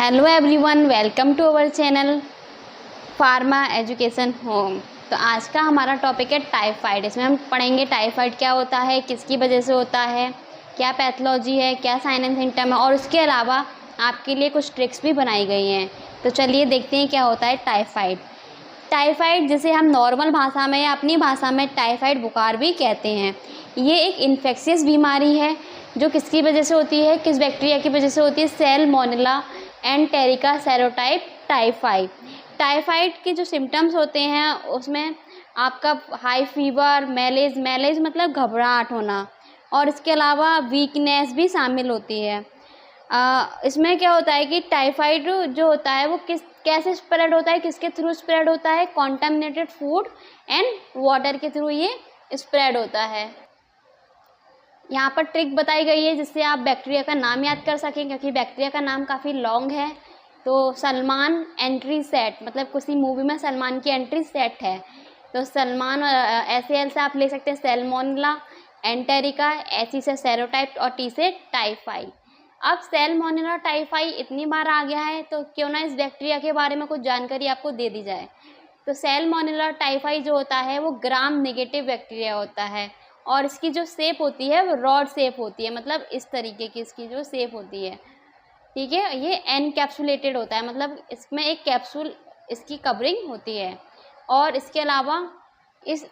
Hello everyone, welcome to our channel pharma education home. तो आज का हमारा टॉपिक है टाइफाइड। इसमें हम पढ़ेंगे टाइफाइड क्या होता है, किसकी वजह से होता है, क्या पैथोलॉजी है, क्या साइन एंड सिम्टम है, और उसके अलावा आपके लिए कुछ ट्रिक्स भी बनाई गई हैं। तो चलिए देखते हैं क्या होता है टाइफाइड। टाइफाइड जिसे हम नॉर्मल भाषा में या अपनी भाषा में टाइफाइड बुखार भी कहते हैं, ये एक इन्फेक्शियस बीमारी है जो किसकी वजह से होती है, किस बैक्टीरिया की वजह से होती है, Salmonella enterica serotype typhi. Typhoid के जो सिम्टम्स होते हैं उसमें आपका हाई फीवर, मैलेज मतलब घबराहट होना, और इसके अलावा वीकनेस भी शामिल होती है। इसमें क्या होता है कि टाइफाइड जो होता है वो कैसे स्प्रेड होता है, किसके थ्रू स्प्रेड होता है, कॉन्टामिनेटेड फूड एंड वाटर के थ्रू ये स्प्रेड होता है। यहाँ पर ट्रिक बताई गई है जिससे आप बैक्टीरिया का नाम याद कर सकें, क्योंकि बैक्टीरिया का नाम काफ़ी लॉन्ग है। तो सलमान एंट्री सेट, मतलब किसी मूवी में सलमान की एंट्री सेट है, तो सलमान SAL से आप ले सकते हैं सैल्मोनेला, एंटेरिका, SE से सेरोटाइप और T से टाइफाई। अब सैल्मोनेला टाइफाई इतनी बार आ गया है तो क्यों ना इस बैक्टीरिया के बारे में कुछ जानकारी आपको दे दी जाए। तो सैल्मोनेला टाइफाई जो होता है वो ग्राम नेगेटिव बैक्टीरिया होता है, और इसकी जो शेप होती है वो रॉड शेप होती है, मतलब इस तरीके की इसकी जो शेप होती है, ठीक है। ये एनकैप्सुलेटेड होता है, मतलब इसमें एक कैप्सूल इसकी कवरिंग होती है। और इसके अलावा इस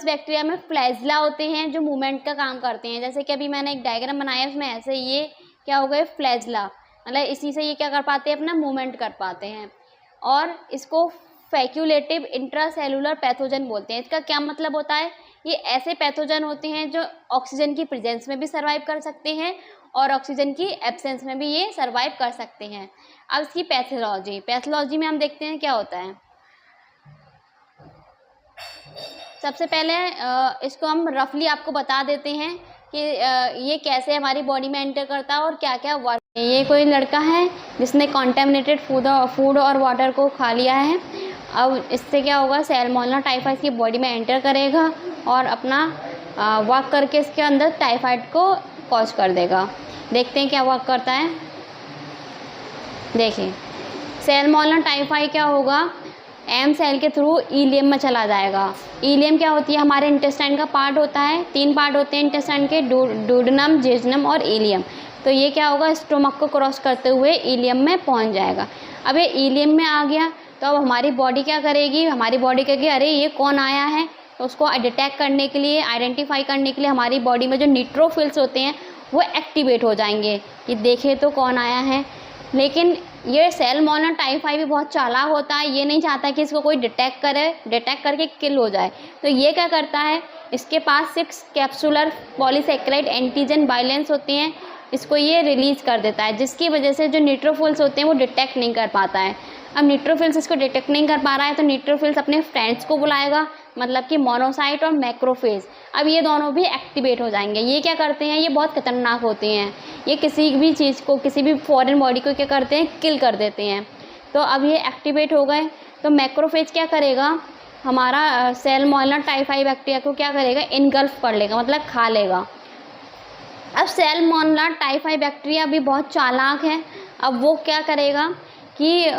बैक्टीरिया में फ्लैजला होते हैं जो मूवमेंट का काम करते हैं। जैसे कि अभी मैंने एक डायग्राम बनाया है, उसमें ऐसे ये क्या हो गए, फ्लैजला, मतलब इसी से ये क्या कर पाते हैं, अपना मूवमेंट कर पाते हैं। और इसको फैक्यूलेटिव इंट्रासेलुलर पैथोजन बोलते हैं। इसका क्या मतलब होता है, ये ऐसे पैथोजन होते हैं जो ऑक्सीजन की प्रेजेंस में भी सर्वाइव कर सकते हैं और ऑक्सीजन की एब्सेंस में भी ये सर्वाइव कर सकते हैं। अब इसकी पैथोलॉजी में हम देखते हैं क्या होता है। सबसे पहले इसको हम रफली आपको बता देते हैं कि ये कैसे हमारी बॉडी में एंटर करता है और क्या क्या वर्क। ये कोई लड़का है जिसने कॉन्टेमिनेटेड फूड और वाटर को खा लिया है। अब इससे क्या होगा, सैल्मोनेला टाइफाइड की बॉडी में एंटर करेगा और अपना वर्क करके इसके अंदर टाइफाइड को कॉज कर देगा। देखते हैं क्या वर्क करता है। देखिए, सैल्मोनेला टाइफाइड क्या होगा, एम सेल के थ्रू इलियम में चला जाएगा। इलियम क्या होती है, हमारे इंटेस्टाइन का पार्ट होता है। 3 पार्ट होते हैं इंटेस्टाइन के, डूडेनम, जेजुनम और इलियम। तो ये क्या होगा, स्टोमक को क्रॉस करते हुए इलियम में पहुंच जाएगा। अब ये इलियम में आ गया तो अब हमारी बॉडी क्या करेगी, हमारी बॉडी कहेगी अरे ये कौन आया है, तो उसको डिटेक्ट करने के लिए, आइडेंटिफाई करने के लिए हमारी बॉडी में जो न्यूट्रोफिल्स होते हैं वो एक्टिवेट हो जाएंगे कि देखे तो कौन आया है। लेकिन ये सैल्मोनेला टाइफाई भी बहुत चालाक होता है, ये नहीं चाहता कि इसको कोई डिटेक्ट करके किल हो जाए। तो ये क्या करता है, इसके पास 6 कैप्सुलर पॉलीसेकेराइड एंटीजन बाइलेंस होते हैं, इसको ये रिलीज़ कर देता है, जिसकी वजह से जो न्यूट्रोफिल्स होते हैं वो डिटेक्ट नहीं कर पाता है। अब न्यूट्रोफिल्स इसको डिटेक्ट नहीं कर पा रहा है तो न्यूट्रोफिल्स अपने फ्रेंड्स को बुलाएगा, मतलब कि मोनोसाइट और मैक्रोफेज। अब ये दोनों भी एक्टिवेट हो जाएंगे। ये क्या करते हैं, ये बहुत खतरनाक होते हैं, ये किसी भी चीज़ को, किसी भी फॉरेन बॉडी को क्या करते हैं, किल कर देते हैं। तो अब ये एक्टिवेट हो गए तो मैक्रोफेज क्या करेगा, हमारा सैल्मोनेला टाइफाई बैक्टीरिया को क्या करेगा, इनगल्फ कर लेगा, मतलब खा लेगा। अब सैल्मोनेला टाइफाई बैक्टीरिया भी बहुत चालाक है। अब वो क्या करेगा कि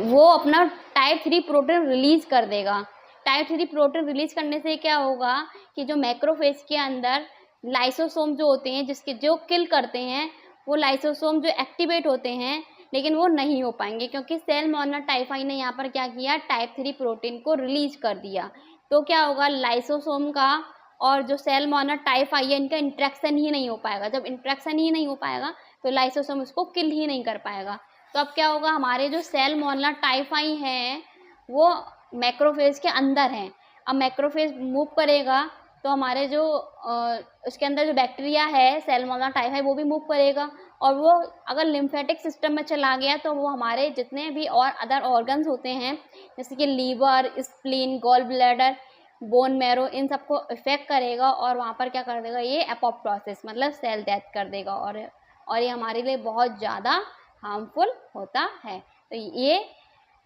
वो अपना टाइप 3 प्रोटीन रिलीज़ कर देगा। टाइप 3 प्रोटीन रिलीज़ करने से क्या होगा कि जो मैक्रोफेज के अंदर लाइसोसोम जो होते हैं, जो किल करते हैं, वो लाइसोसोम जो एक्टिवेट होते हैं, लेकिन वो नहीं हो पाएंगे क्योंकि सैल्मोनेला टाइफाई ने यहाँ पर क्या किया, टाइप 3 प्रोटीन को रिलीज कर दिया। तो क्या होगा, लाइसोसोम का और जो सैल्मोनेला टाइफाई है इनका इंट्रैक्शन ही नहीं हो पाएगा। जब इंट्रैक्शन ही नहीं हो पाएगा तो लाइसोसोम उसको किल ही नहीं कर पाएगा। तो अब क्या होगा, हमारे जो सैल्मोनेला टाइफाई हैं वो मैक्रोफेज के अंदर हैं। अब मैक्रोफेज मूव करेगा तो हमारे जो उसके अंदर जो बैक्टीरिया है सैल्मोनेला टाइफाई वो भी मूव करेगा, और वो अगर लिम्फेटिक सिस्टम में चला गया तो वो हमारे जितने भी और अदर ऑर्गन्स होते हैं जैसे कि liver, spleen, gall bladder, bone marrow, इन सबको इफेक्ट करेगा और वहाँ पर क्या कर देगा, ये एपोप्टोसिस मतलब सेल डेथ कर देगा, और ये हमारे लिए बहुत ज़्यादा हार्मफुल होता है। तो ये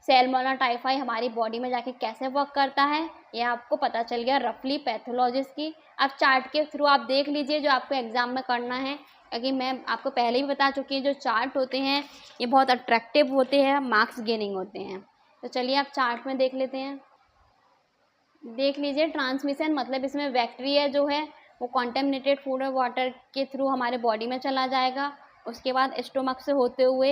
सैल्मोनेला टाइफाई हमारी बॉडी में जाके कैसे वर्क करता है ये आपको पता चल गया रफली पैथोलॉजिस्ट की। अब चार्ट के थ्रू आप देख लीजिए जो आपको एग्जाम में करना है। क्योंकि मैं आपको पहले भी बता चुकी हूँ जो चार्ट होते हैं ये बहुत अट्रैक्टिव होते हैं, मार्क्स गेनिंग होते हैं। तो चलिए आप चार्ट में देख लेते हैं। देख लीजिए, ट्रांसमिशन मतलब इसमें बैक्टीरिया जो है वो कॉन्टेमिनेटेड फूड और वाटर के थ्रू हमारे बॉडी में चला जाएगा। उसके बाद स्टोमक से होते हुए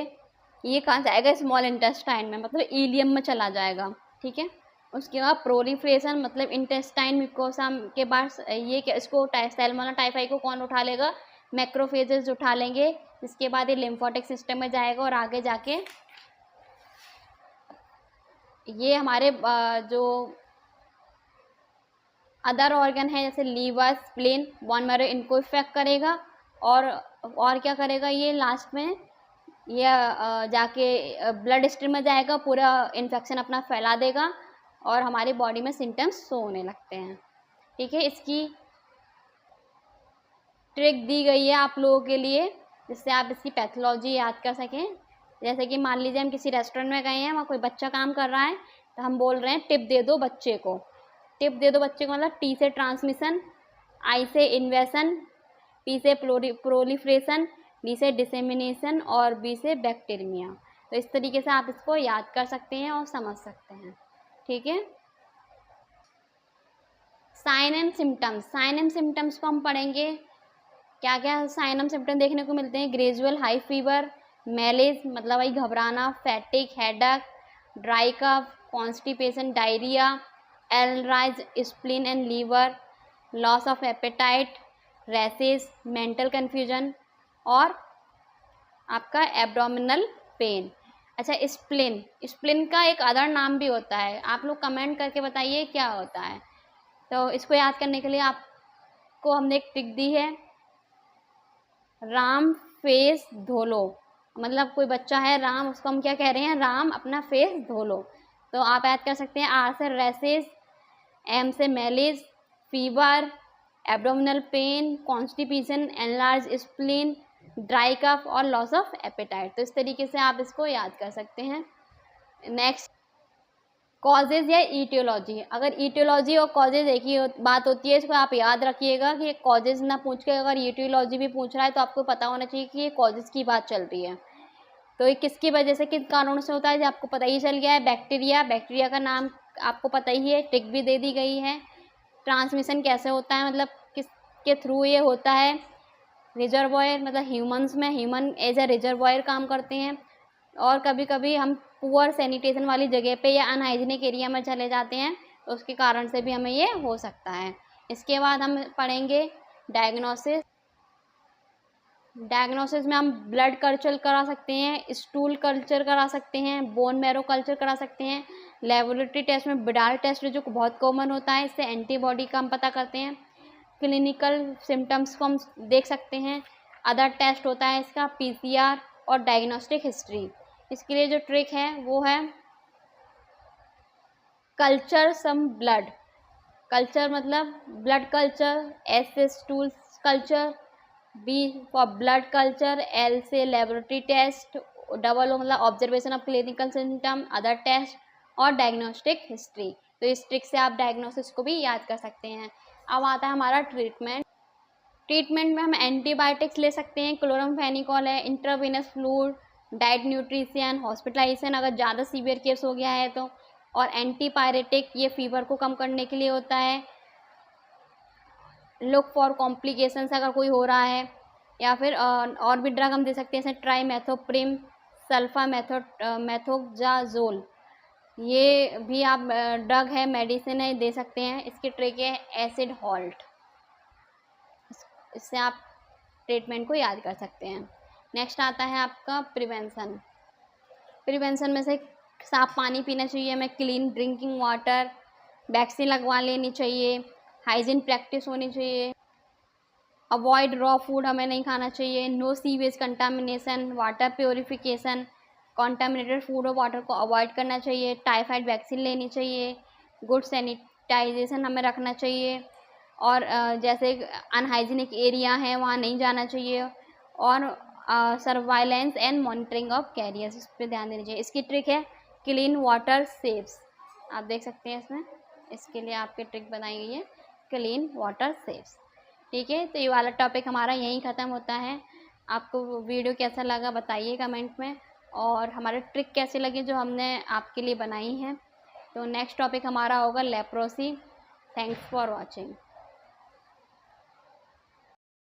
ये कहाँ जाएगा, स्मॉल इंटेस्टाइन में, मतलब इलियम में चला जाएगा। ठीक है। उसके बाद प्रोलिफरेशन मतलब इंटेस्टाइन म्यूकोसा के बाद ये इसको सैल्मोनेला टाइफाई को कौन उठा लेगा, मैक्रोफेजेस उठा लेंगे। इसके बाद ये लिम्फोटिक सिस्टम में जाएगा और आगे जाके ये हमारे जो अदर ऑर्गन है जैसे लीवर, स्प्लीन, बोन मैरो इनको इफेक्ट करेगा। और क्या करेगा, ये लास्ट में ये जाके ब्लड स्ट्रीम में जाएगा, पूरा इन्फेक्शन अपना फैला देगा और हमारी बॉडी में सिम्टम्स शो होने लगते हैं। ठीक है। इसकी ट्रिक दी गई है आप लोगों के लिए जिससे आप इसकी पैथोलॉजी याद कर सकें। जैसे कि मान लीजिए हम किसी रेस्टोरेंट में गए हैं, वहाँ कोई बच्चा काम कर रहा है तो हम बोल रहे हैं टिप दे दो बच्चे को। टिप दे दो बच्चे को मतलब टी से ट्रांसमिशन, आई से इन्वेशन, पी से प्रोलिफरेशन, डी से डिसेमिनेशन और बी से बैक्टीरिया। तो इस तरीके से आप इसको याद कर सकते हैं और समझ सकते हैं। ठीक है। Sign and symptoms, sign and symptoms को हम पढ़ेंगे। क्या क्या साइन एंड सिम्टम देखने को मिलते हैं, ग्रेजुअल हाई फीवर, मैलेज मतलब वही घबराना, fatigue, headache, dry cough, constipation, diarrhoea, एलराइज spleen and liver, loss of appetite, rashes, mental confusion और आपका एब्डोमिनल पेन। अच्छा, स्प्लीन, स्प्लीन का एक अदर नाम भी होता है, आप लोग कमेंट करके बताइए क्या होता है। तो इसको याद करने के लिए आपको हमने एक ट्रिक दी है, राम फेस धो लो। मतलब कोई बच्चा है राम, उसको हम क्या कह रहे हैं, राम अपना फेस धो लो। तो आप याद कर सकते हैं, आर से रैसेस, एम से malaise, fever, abdominal pain, constipation, enlarge spleen, dry cough और लॉस ऑफ एपेटाइट। तो इस तरीके से आप इसको याद कर सकते हैं। नेक्स्ट, कॉजेज या ईटियोलॉजी। अगर ईटियोलॉजी और कॉजेज एक ही बात होती है, इसको आप याद रखिएगा कि कॉजेज ना पूछ के अगर ईटियोलॉजी भी पूछ रहा है तो आपको पता होना चाहिए कि ये कॉजेज की बात चल रही है। तो ये किसकी वजह से, किस कारणों से होता है, जो आपको पता ही चल गया है। बैक्टीरिया, बैक्टीरिया का नाम आपको पता ही है, ट्रिक भी दे दी गई है। ट्रांसमिशन कैसे होता है, मतलब किसके थ्रू ये होता है, रिजर्वॉयर मतलब ह्यूमंस में, ह्यूमन एज ए रिजर्वॉयर काम करते हैं। और कभी कभी हम पुअर सैनिटेशन वाली जगह पे या अनहाइजीनिक एरिया में चले जाते हैं तो उसके कारण से भी हमें ये हो सकता है। इसके बाद हम पढ़ेंगे डायग्नोसिस। डायग्नोसिस में हम ब्लड कल्चर करा सकते हैं, स्टूल कल्चर करा सकते हैं, बोन मैरो कल्चर करा सकते हैं। लेबोरेटरी टेस्ट में बिडाल टेस्ट जो बहुत कॉमन होता है, इससे एंटीबॉडी का हम पता करते हैं। क्लिनिकल सिम्टम्स को हम देख सकते हैं। अदर टेस्ट होता है इसका PCR और डायग्नोस्टिक हिस्ट्री। इसके लिए जो ट्रिक है वो है कल्चर सम ब्लड। कल्चर मतलब ब्लड कल्चर, S से stool culture, B for blood culture, L से लेबोरेटरी टेस्ट, O मतलब observation of clinical symptom, other test और डायग्नोस्टिक हिस्ट्री। तो इस ट्रिक से आप डायग्नोसिस को भी याद कर सकते हैं। अब आता है हमारा ट्रीटमेंट। ट्रीटमेंट में हम एंटीबायोटिक्स ले सकते हैं, क्लोरामफेनिकोल है, intravenous fluid, diet nutrition, hospitalisation अगर ज़्यादा सीवियर केस हो गया है तो, और एंटीपायरेटिक ये फीवर को कम करने के लिए होता है। लुक फॉर कॉम्प्लिकेशंस अगर कोई हो रहा है, या फिर और भी ड्रग हम दे सकते हैं जैसे ट्राइमेथोप्रिम, सल्फा मेथोक्साजोल, ये भी आप ड्रग है, मेडिसिन है, दे सकते हैं। इसकी ट्रिक है एसिड हॉल्ट, इससे आप ट्रीटमेंट को याद कर सकते हैं। नेक्स्ट आता है आपका प्रिवेंशन। प्रिवेंशन में से साफ पानी पीना चाहिए हमें, क्लीन ड्रिंकिंग वाटर, वैक्सीन लगवा लेनी चाहिए, हाइजीन प्रैक्टिस होनी चाहिए, अवॉइड रॉ फूड हमें नहीं खाना चाहिए, no sewage contamination, water purification, contaminated food और वाटर को अवॉइड करना चाहिए, टाइफाइड वैक्सीन लेनी चाहिए, गुड सैनिटाइजेशन हमें रखना चाहिए, और जैसे अनहाइजीनिक एरिया है वहाँ नहीं जाना चाहिए, और surveillance and monitoring of carriers, इस पर ध्यान देना चाहिए। इसकी ट्रिक है क्लीन वाटर सेव्स, आप देख सकते हैं इसमें, इसके लिए आपकी ट्रिक बनाई गई है क्लीन वाटर सेव्स। ठीक है, तो ये वाला टॉपिक हमारा यहीं ख़त्म होता है। आपको वीडियो कैसा लगा बताइए कमेंट में, और हमारे ट्रिक कैसे लगी जो हमने आपके लिए बनाई हैं। तो नेक्स्ट टॉपिक हमारा होगा लेप्रोसी। Thanks for watching.